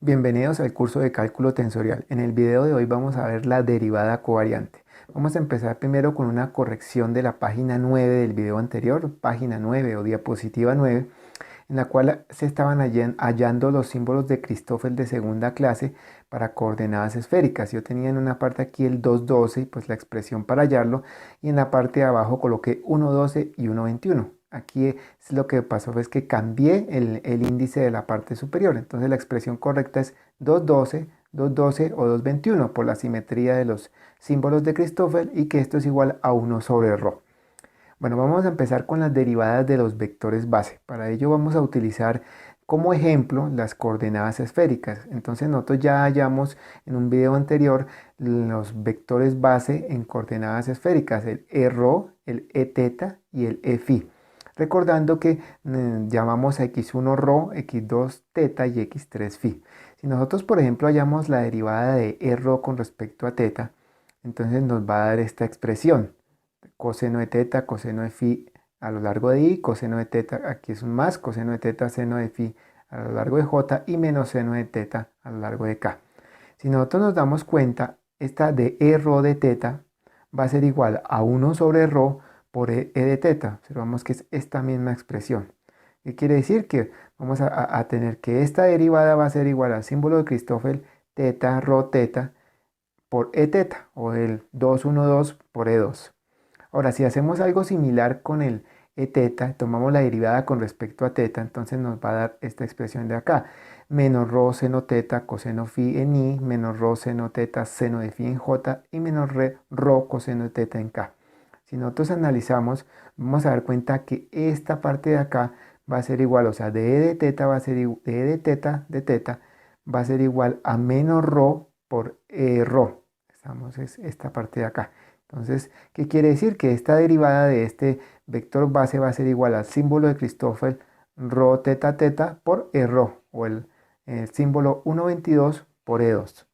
Bienvenidos al curso de cálculo tensorial. En el video de hoy vamos a ver la derivada covariante. Vamos a empezar primero con una corrección de la página 9 del video anterior, página 9 o diapositiva 9, en la cual se estaban hallando los símbolos de Christoffel de segunda clase para coordenadas esféricas. Yo tenía en una parte aquí el 2,12, pues la expresión para hallarlo, y en la parte de abajo coloqué 1,12 y 1,21. Aquí lo que pasó es que cambié el índice de la parte superior. Entonces la expresión correcta es 2,12, 2,12 o 2,21 por la simetría de los símbolos de Christoffel y que esto es igual a 1 sobre ρ. Bueno, vamos a empezar con las derivadas de los vectores base. Para ello vamos a utilizar como ejemplo las coordenadas esféricas. Entonces nosotros ya hallamos en un video anterior los vectores base en coordenadas esféricas, el e-ρ, el e-θ y el e-φ. Recordando que llamamos a x1 ρ, x2 θ y x3 φ. Si nosotros, por ejemplo, hallamos la derivada de e-ρ con respecto a θ, entonces nos va a dar esta expresión coseno de teta, coseno de phi a lo largo de i, coseno de teta, aquí es un más, coseno de teta, seno de phi a lo largo de j y menos seno de teta a lo largo de k. Si nosotros nos damos cuenta, esta de e rho de teta va a ser igual a 1 sobre rho por e de teta. Observamos que es esta misma expresión. ¿Qué quiere decir? Que vamos a tener que esta derivada va a ser igual al símbolo de Christoffel teta rho teta por e teta, o el 2,12 por e2. Ahora, si hacemos algo similar con el e-θ, tomamos la derivada con respecto a θ, entonces nos va a dar esta expresión de acá. Menos rho seno θ coseno phi en i, menos rho seno θ seno de phi en j y menos rho coseno de θ en k. Si nosotros analizamos, vamos a dar cuenta que esta parte de acá va a ser igual, o sea, de e de θ va a ser de e de θ va a ser igual a menos rho por e rho. Es esta parte de acá. Entonces, ¿qué quiere decir? Que esta derivada de este vector base va a ser igual al símbolo de Christoffel rho teta teta por e rho, o el símbolo 1,22 por e2.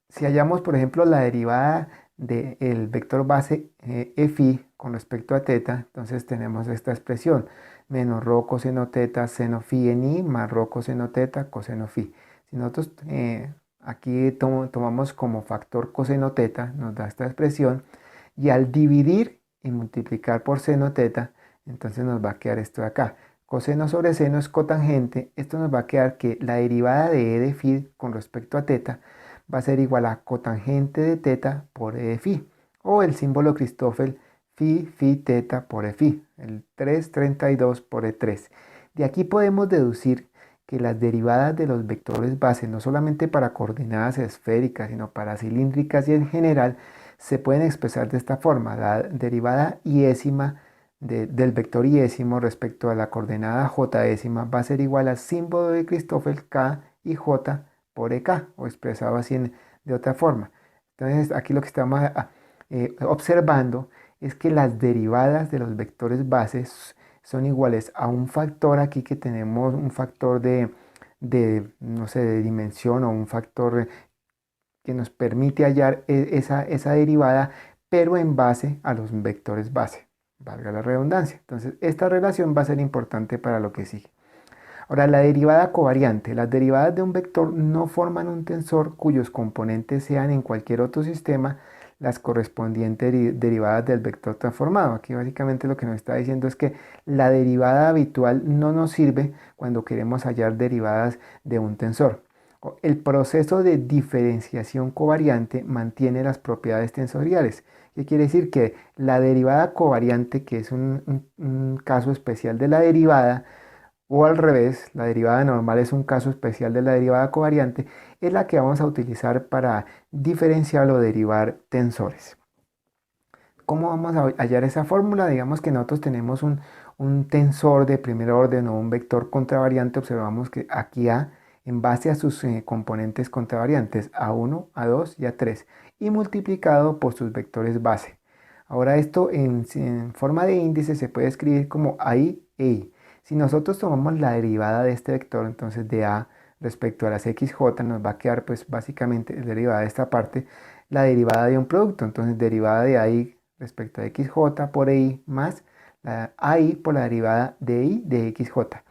Si hallamos, por ejemplo, la derivada del vector base e phi con respecto a teta, entonces tenemos esta expresión, menos rho coseno teta seno phi en i más rho coseno teta coseno phi. Si nosotros aquí tomamos como factor coseno teta, nos da esta expresión, y al dividir y multiplicar por seno teta, entonces nos va a quedar esto de acá. Coseno sobre seno es cotangente, esto nos va a quedar que la derivada de e de phi con respecto a teta va a ser igual a cotangente de teta por e de phi, o el símbolo Christoffel phi teta por e phi, el 3,32 por e3. De aquí podemos deducir que las derivadas de los vectores base, no solamente para coordenadas esféricas, sino para cilíndricas y en general, se pueden expresar de esta forma. La derivada iésima del vector iésimo respecto a la coordenada j décima va a ser igual al símbolo de Christoffel k y j por ek, o expresado así de otra forma. Entonces aquí lo que estamos observando es que las derivadas de los vectores bases son iguales a un factor aquí que tenemos, un factor no sé, de dimensión, o un factor que nos permite hallar esa derivada, pero en base a los vectores base, valga la redundancia. Entonces esta relación va a ser importante para lo que sigue. Ahora, la derivada covariante. Las derivadas de un vector no forman un tensor cuyos componentes sean en cualquier otro sistema las correspondientes derivadas del vector transformado. Aquí básicamente lo que nos está diciendo es que la derivada habitual no nos sirve cuando queremos hallar derivadas de un tensor. El proceso de diferenciación covariante mantiene las propiedades tensoriales. ¿Qué quiere decir? Que la derivada covariante, que es un caso especial de la derivada, o al revés, la derivada normal es un caso especial de la derivada covariante, es la que vamos a utilizar para diferenciar o derivar tensores. ¿Cómo vamos a hallar esa fórmula? Digamos que nosotros tenemos un tensor de primer orden o un vector contravariante. Observamos que aquí A, en base a sus componentes contravariantes, A1, A2 y A3, y multiplicado por sus vectores base. Ahora esto en forma de índice se puede escribir como AI e I. Si nosotros tomamos la derivada de este vector, entonces de A respecto a las xj, nos va a quedar pues básicamente derivada de esta parte, la derivada de un producto. Entonces derivada de AI respecto a xj por EI más la AI por la derivada de I de xj.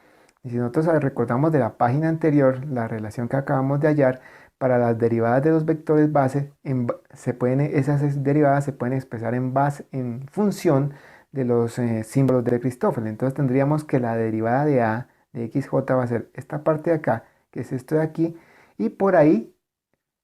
Y si nosotros recordamos de la página anterior, la relación que acabamos de hallar, para las derivadas de los vectores base, esas derivadas se pueden expresar en función de los símbolos de Christoffel. Entonces tendríamos que la derivada de a de xj va a ser esta parte de acá, que es esto de aquí, y por ahí,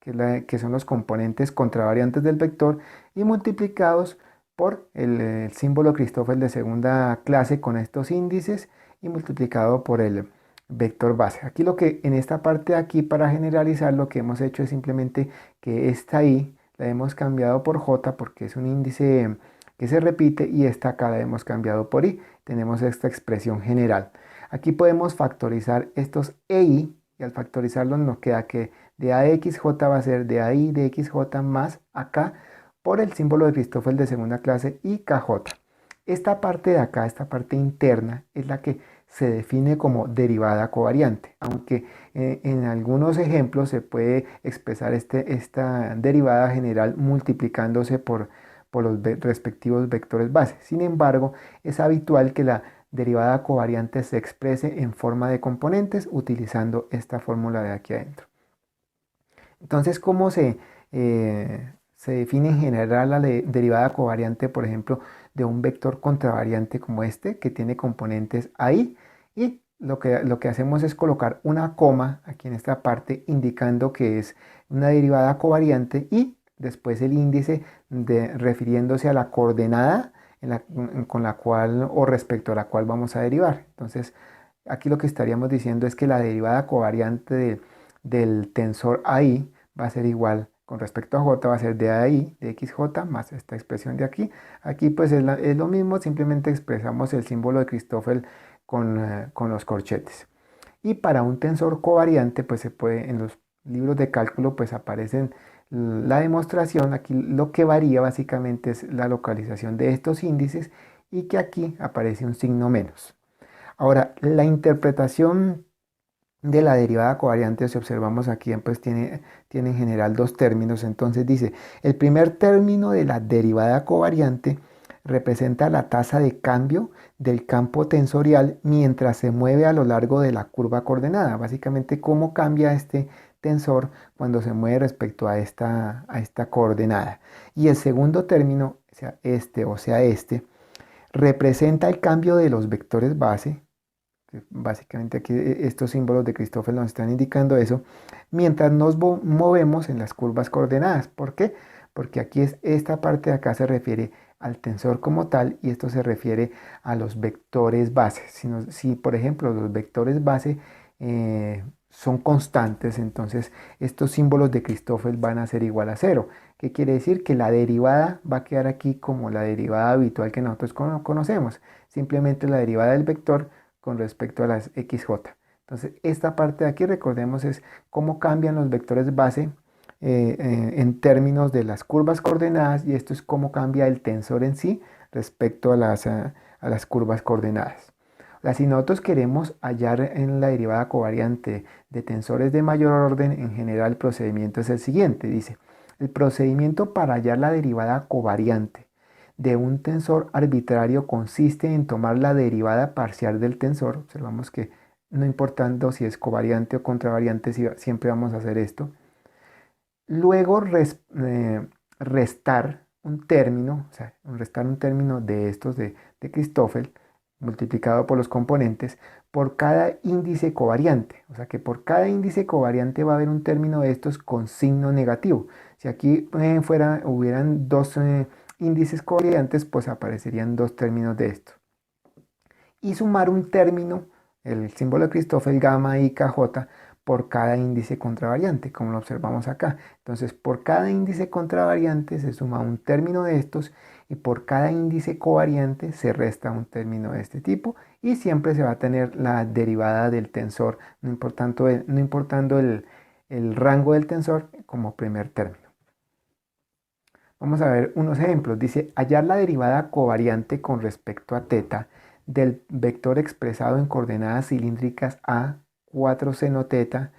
que son los componentes contravariantes del vector, y multiplicados por el símbolo Christoffel de segunda clase con estos índices y multiplicado por el vector base. Aquí en esta parte de aquí, para generalizar, lo que hemos hecho es simplemente que esta i la hemos cambiado por j porque es un índice que se repite, y esta acá la hemos cambiado por i. Tenemos esta expresión general. Aquí podemos factorizar estos ei, y al factorizarlos nos queda que de a de xj va a ser de ai de xj más acá por el símbolo de Christoffel de segunda clase y kj. Esta parte de acá, esta parte interna, es la que se define como derivada covariante, aunque en algunos ejemplos se puede expresar esta derivada general multiplicándose por los respectivos vectores base. Sin embargo, es habitual que la derivada covariante se exprese en forma de componentes utilizando esta fórmula de aquí adentro. Entonces, ¿cómo se define en general la derivada covariante, por ejemplo, de un vector contravariante como este, que tiene componentes ahí? Y lo que hacemos es colocar una coma aquí en esta parte indicando que es una derivada covariante, y después el índice refiriéndose a la coordenada con la cual o respecto a la cual vamos a derivar. Entonces, aquí lo que estaríamos diciendo es que la derivada covariante del tensor AI va a ser igual con respecto a j, va a ser de AI de xj más esta expresión de aquí. Aquí pues es lo mismo, simplemente expresamos el símbolo de Christoffel con los corchetes. Y para un tensor covariante, pues se puede, en los libros de cálculo pues aparecen la demostración. Aquí lo que varía básicamente es la localización de estos índices, y que aquí aparece un signo menos. Ahora, la interpretación de la derivada covariante, si observamos aquí, pues tiene en general dos términos. Entonces dice, el primer término de la derivada covariante representa la tasa de cambio del campo tensorial mientras se mueve a lo largo de la curva coordenada. Básicamente, cómo cambia este tensor cuando se mueve respecto a esta coordenada. Y el segundo término, sea este, representa el cambio de los vectores base. Básicamente aquí estos símbolos de Christoffel nos están indicando eso, mientras nos movemos en las curvas coordenadas. ¿Por qué? Porque aquí esta parte de acá se refiere al tensor como tal, y esto se refiere a los vectores base. Si por ejemplo los vectores base son constantes, entonces estos símbolos de Christoffel van a ser igual a cero. ¿Qué quiere decir? Que la derivada va a quedar aquí como la derivada habitual que nosotros conocemos, simplemente la derivada del vector con respecto a las xj. Entonces, esta parte de aquí, recordemos, es cómo cambian los vectores base en términos de las curvas coordenadas, y esto es cómo cambia el tensor en sí respecto a las curvas coordenadas. Ahora, si nosotros queremos hallar en la derivada covariante de tensores de mayor orden, en general el procedimiento es el siguiente. Dice, el procedimiento para hallar la derivada covariante de un tensor arbitrario consiste en tomar la derivada parcial del tensor. Observamos que no importando si es covariante o contravariante, siempre vamos a hacer esto. Luego restar un término, o sea, restar un término de estos de Christoffel multiplicado por los componentes por cada índice covariante. O sea que por cada índice covariante va a haber un término de estos con signo negativo. Si aquí hubieran dos índices covariantes, pues aparecerían dos términos de esto. Y sumar un término, el símbolo de Christoffel, gamma y kj, por cada índice contravariante, como lo observamos acá. Entonces, por cada índice contravariante se suma un término de estos, y por cada índice covariante se resta un término de este tipo, y siempre se va a tener la derivada del tensor, no importando el rango del tensor, como primer término. Vamos a ver unos ejemplos. Dice, hallar la derivada covariante con respecto a teta del vector expresado en coordenadas cilíndricas a 4 seno teta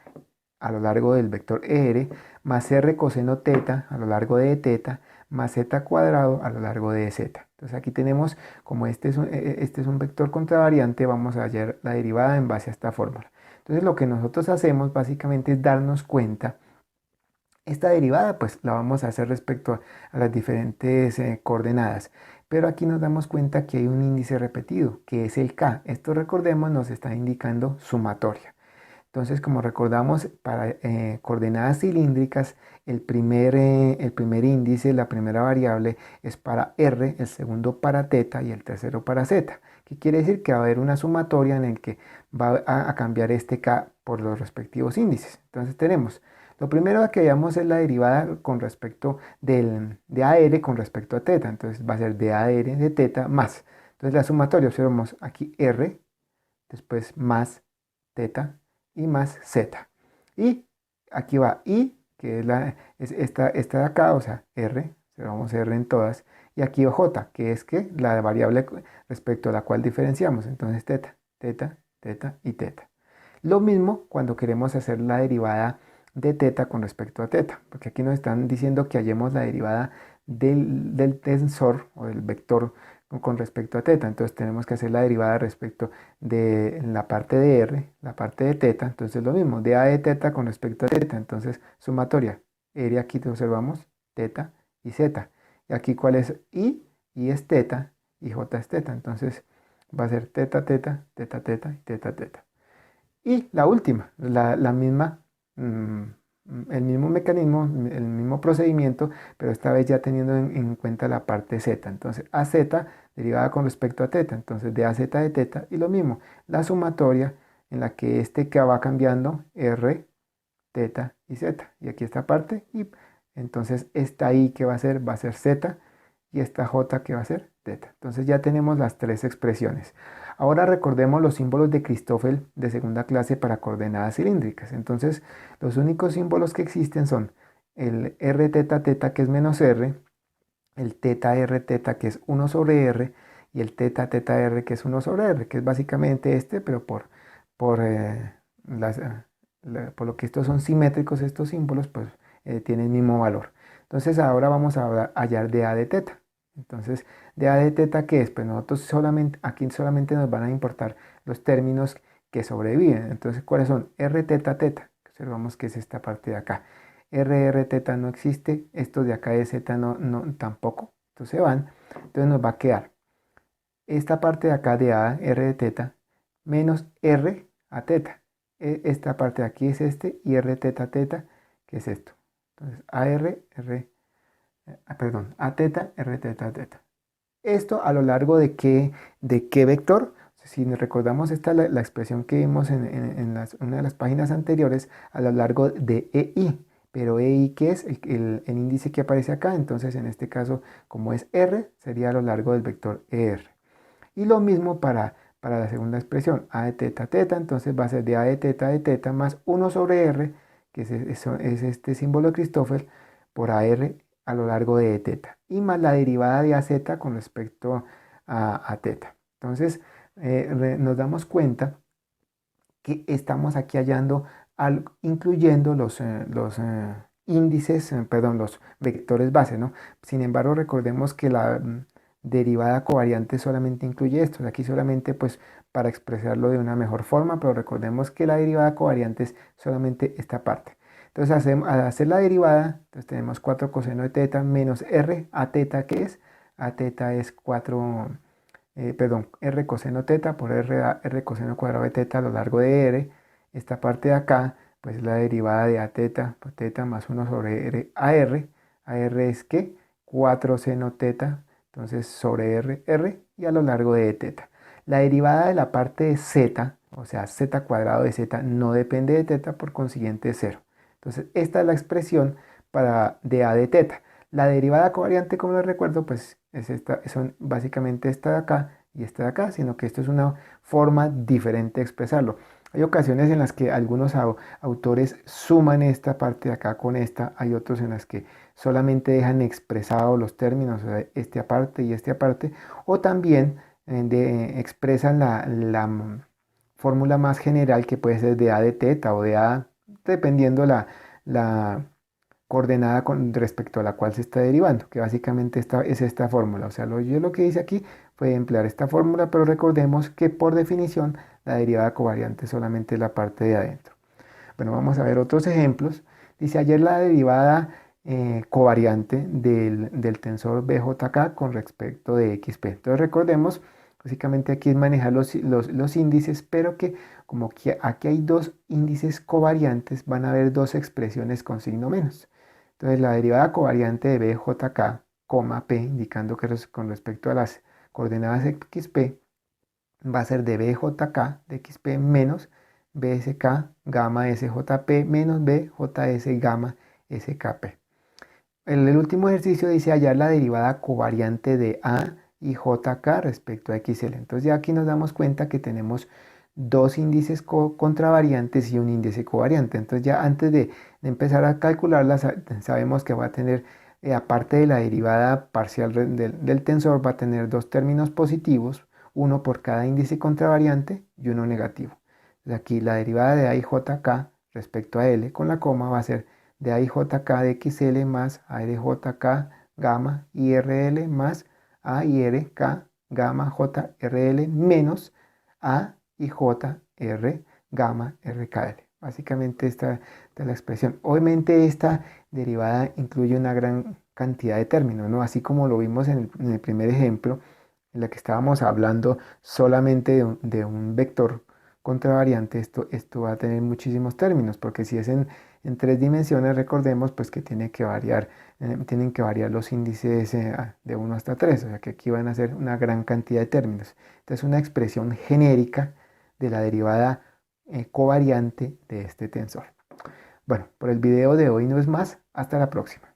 a lo largo del vector ER, más R coseno teta a lo largo de teta, más z cuadrado a lo largo de z. Entonces aquí tenemos, como este es un vector contravariante, vamos a hallar la derivada en base a esta fórmula. Entonces lo que nosotros hacemos básicamente es darnos cuenta. Esta derivada pues la vamos a hacer respecto a las diferentes coordenadas, pero aquí nos damos cuenta que hay un índice repetido, que es el K. Esto, recordemos, nos está indicando sumatoria. Entonces, como recordamos, para coordenadas cilíndricas, el primer índice, la primera variable es para R, el segundo para teta y el tercero para z. ¿Qué quiere decir? Que va a haber una sumatoria en el que va a cambiar este K por los respectivos índices. Entonces tenemos, lo primero que veamos es la derivada con respecto de AR con respecto a teta. Entonces va a ser de AR de teta más. Entonces la sumatoria, observamos aquí R, después más teta y más z. Y aquí va i, que es esta de acá, o sea, r, observamos r en todas. Y aquí va j, que es que la variable respecto a la cual diferenciamos. Entonces teta, teta, teta y teta. Lo mismo cuando queremos hacer la derivada de teta con respecto a teta, porque aquí nos están diciendo que hallemos la derivada del tensor o del vector con respecto a teta. Entonces tenemos que hacer la derivada respecto de la parte de r, la parte de teta. Entonces lo mismo, de a de teta con respecto a teta. Entonces sumatoria, r aquí te observamos teta y z. Y aquí cuál es i, i es teta y j es teta. Entonces va a ser teta, teta, teta, teta y teta, teta. Y la última, la misma, el mismo mecanismo, el mismo procedimiento, pero esta vez ya teniendo en cuenta la parte z. Entonces, AZ derivada con respecto a teta. Entonces, de AZ de teta y lo mismo, la sumatoria en la que este que va cambiando R, teta y z. Y aquí esta parte y entonces esta I que va a ser z y esta j que va a ser teta. Entonces ya tenemos las tres expresiones. Ahora recordemos los símbolos de Christoffel de segunda clase para coordenadas cilíndricas. Entonces los únicos símbolos que existen son el r teta teta que es menos r, el teta r teta que es 1 sobre r y el teta teta r que es 1 sobre r, que es básicamente este, pero por, las, por lo que estos son simétricos, estos símbolos, pues tienen el mismo valor. Entonces ahora vamos a hallar de a de teta. Entonces, de a de teta, ¿qué es? Pues nosotros solamente, aquí solamente nos van a importar los términos que sobreviven. Entonces, ¿cuáles son? R teta teta. Observamos que es esta parte de acá. R teta no existe. Estos de acá de z no tampoco. Entonces se van. Entonces nos va a quedar esta parte de acá de a, r de teta, menos r a teta. Esta parte de aquí es este y r teta teta, que es esto. Entonces, perdón, a teta, r teta teta. Esto a lo largo de qué vector. Si recordamos, esta es la expresión que vimos en una de las páginas anteriores, a lo largo de EI. Pero EI, ¿qué es? El índice que aparece acá. Entonces, en este caso, como es R, sería a lo largo del vector ER. Y lo mismo para la segunda expresión, a de teta teta. Entonces va a ser de a de teta más 1 sobre R, que es este símbolo de Christoffel, por AR a lo largo de teta. Y más la derivada de AZ con respecto a teta. Entonces nos damos cuenta que estamos aquí hallando, incluyendo los índices, perdón, los vectores base, ¿no? Sin embargo, recordemos que la derivada covariante solamente incluye esto. Aquí solamente pues para expresarlo de una mejor forma, pero recordemos que la derivada covariante es solamente esta parte. Entonces, al hacer la derivada, entonces tenemos 4 coseno de teta menos r a teta, ¿qué es? A teta es 4, perdón, r coseno teta por r coseno cuadrado de teta a lo largo de r. Esta parte de acá, pues es la derivada de a teta, pues, teta más 1 sobre r a r. A r es que 4 seno teta, entonces sobre r y a lo largo de teta. La derivada de la parte de z, o sea, z cuadrado de z, no depende de teta, por consiguiente es 0. Entonces, esta es la expresión de a de teta. La derivada covariante, como les recuerdo, pues son básicamente esta de acá y esta de acá, sino que esto es una forma diferente de expresarlo. Hay ocasiones en las que algunos autores suman esta parte de acá con esta, hay otros en las que solamente dejan expresados los términos, o sea, este aparte y este aparte, o también expresan la fórmula más general, que puede ser de a de teta o de a dependiendo la coordenada con respecto a la cual se está derivando, que básicamente es esta fórmula. O sea, yo lo que hice aquí fue emplear esta fórmula, pero recordemos que por definición la derivada covariante solamente es la parte de adentro. Bueno, vamos a ver otros ejemplos. Dice ayer la derivada covariante del tensor BJK con respecto de XP. Entonces recordemos, básicamente aquí es manejar los índices, pero que como que aquí hay dos índices covariantes, van a haber dos expresiones con signo menos. Entonces la derivada covariante de BJK, P, indicando que con respecto a las coordenadas XP, va a ser de BJK de XP menos BSK gamma SJP menos BJS gamma SKP. En el último ejercicio dice hallar la derivada covariante de A y JK respecto a XL. Entonces ya aquí nos damos cuenta que tenemos dos índices contravariantes y un índice covariante. Entonces ya antes de empezar a calcularlas sabemos que va a tener, aparte de la derivada parcial del tensor, va a tener dos términos positivos, uno por cada índice contravariante y uno negativo. Entonces aquí la derivada de A y JK respecto a L con la coma va a ser de A y JK de XL más A de JK gamma IRL más A y RK gamma JRL menos A y JR gamma RKL. Básicamente esta es la expresión. Obviamente esta derivada incluye una gran cantidad de términos, ¿no? Así como lo vimos en el primer ejemplo, en la que estábamos hablando solamente de un vector contravariante, esto va a tener muchísimos términos, porque si es en tres dimensiones, recordemos pues que tienen que variar los índices de 1 hasta 3, o sea que aquí van a ser una gran cantidad de términos. Entonces una expresión genérica de la derivada covariante de este tensor. Bueno, por el video de hoy no es más, hasta la próxima.